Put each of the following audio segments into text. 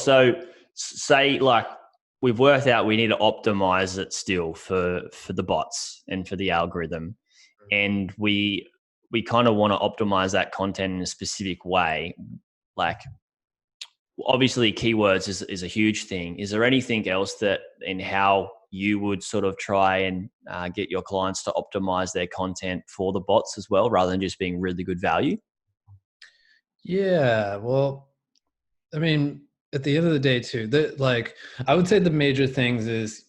So say like we've worked out we need to optimize it still for the bots and for the algorithm, and we kind of want to optimize that content in a specific way. Like obviously keywords is a huge thing. Is there anything else that in how you would sort of try and get your clients to optimize their content for the bots as well, rather than just being really good value? Yeah, well, I mean, at the end of the day too, I would say the major things is,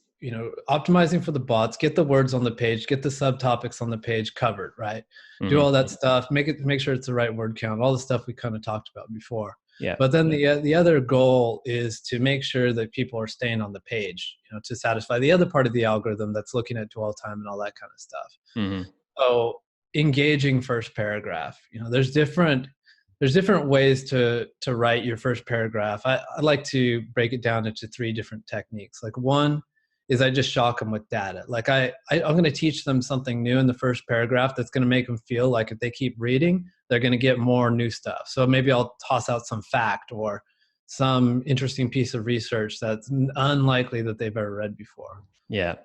optimizing for the bots, get the words on the page, get the subtopics on the page covered, right? Do Mm-hmm. all that stuff, make sure it's the right word count, all the stuff we kind of talked about before. Yeah. But then the other goal is to make sure that people are staying on the page, to satisfy the other part of the algorithm that's looking at dwell time and all that kind of stuff. Mm-hmm. So engaging first paragraph, there's different ways to write your first paragraph. I like to break it down into 3 different techniques. Like one is I just shock them with data. Like I'm going to teach them something new in the first paragraph that's going to make them feel like if they keep reading, they're going to get more new stuff. So maybe I'll toss out some fact or some interesting piece of research that's unlikely that they've ever read before. Yeah.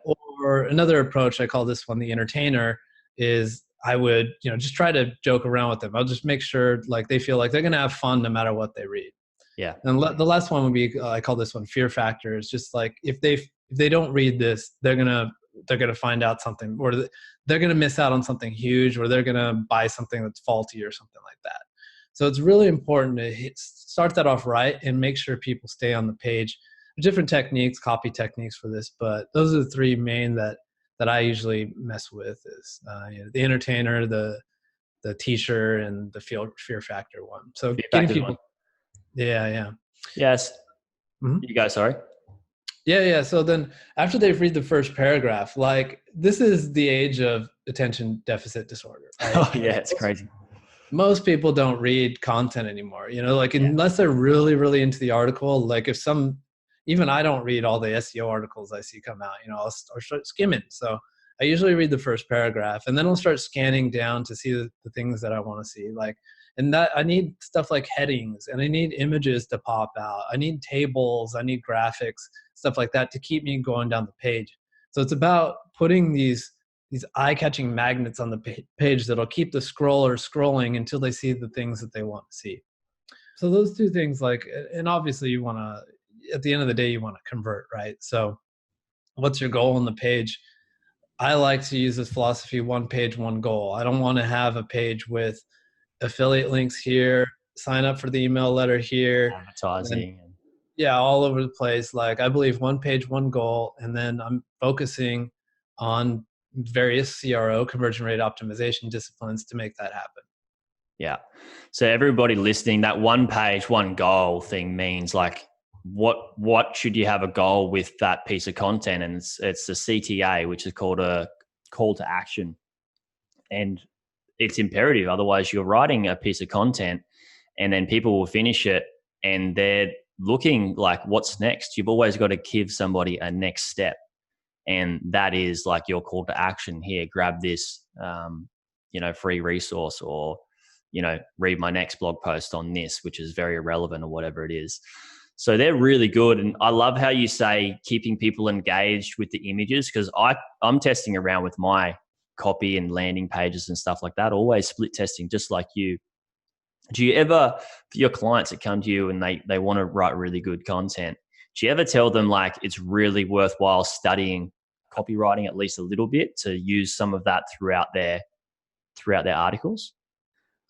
Or another approach, I call this one the entertainer, is I would, just try to joke around with them. I'll just make sure like they feel like they're going to have fun no matter what they read. Yeah. And the last one would be, I call this one fear factor. It's just like if they don't read this, they're gonna find out something, or they're gonna miss out on something huge, or they're gonna buy something that's faulty or something like that. So it's really important to start that off right and make sure people stay on the page. There's different techniques, copy techniques for this, but those are the 3 main that I usually mess with is the entertainer, the teacher, and the fear factor one. So getting people, yeah. Yes. Mm-hmm. You guys, sorry. Yeah. So then after they've read the first paragraph, like this is the age of attention deficit disorder, right? Oh yeah, it's crazy. Most people don't read content anymore, unless they're really, really into the article. Like even I don't read all the SEO articles I see come out, I'll start skimming. So I usually read the first paragraph and then I'll start scanning down to see the things that I want to see. And that I need stuff like headings, and I need images to pop out. I need tables, I need graphics, stuff like that to keep me going down the page. So it's about putting these eye-catching magnets on the page that'll keep the scroller scrolling until they see the things that they want to see. So those 2 things, and obviously you want to, at the end of the day, you want to convert, right? So what's your goal on the page? I like to use this philosophy, 1 page, 1 goal. I don't want to have a page with affiliate links here, sign up for the email letter here, advertising. all over the place. Like I believe 1 page, 1 goal, and then I'm focusing on various CRO, conversion rate optimization disciplines to make that happen. Yeah. So everybody listening, that 1 page, 1 goal thing means like what should you have a goal with that piece of content? And it's the CTA, which is called a call to action. And it's imperative. Otherwise you're writing a piece of content and then people will finish it and they're looking like, what's next? You've always got to give somebody a next step. And that is like your call to action. Here, grab this, free resource, or, read my next blog post on this, which is very relevant, or whatever it is. So they're really good. And I love how you say keeping people engaged with the images, because I'm testing around with my copy and landing pages and stuff like that, always split testing, just like you. Do you ever, for your clients that come to you and they want to write really good content, do you ever tell them like it's really worthwhile studying copywriting at least a little bit to use some of that throughout their articles?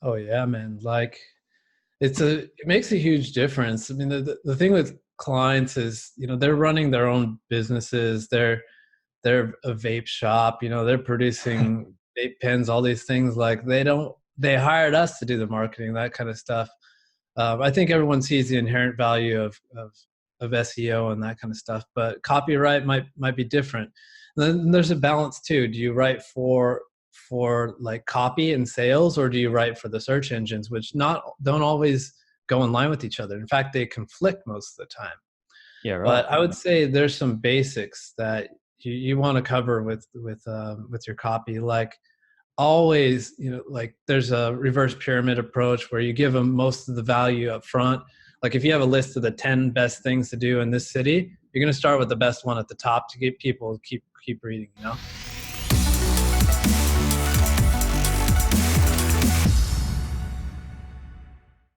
Oh yeah, man. Like it makes a huge difference. I mean, the thing with clients is, they're running their own businesses. They're a vape shop, they're producing vape pens, all these things. Like they hired us to do the marketing, that kind of stuff. I think everyone sees the inherent value of SEO and that kind of stuff, but copyright might be different. And then there's a balance too. Do you write for like copy and sales, or do you write for the search engines, which don't always go in line with each other? In fact, they conflict most of the time. Yeah, right. But I would say there's some basics that you want to cover with your copy. Like always, like there's a reverse pyramid approach where you give them most of the value up front, Like if you have a list of the 10 best things to do in this city, you're going to start with the best one at the top to get people to keep reading, you know?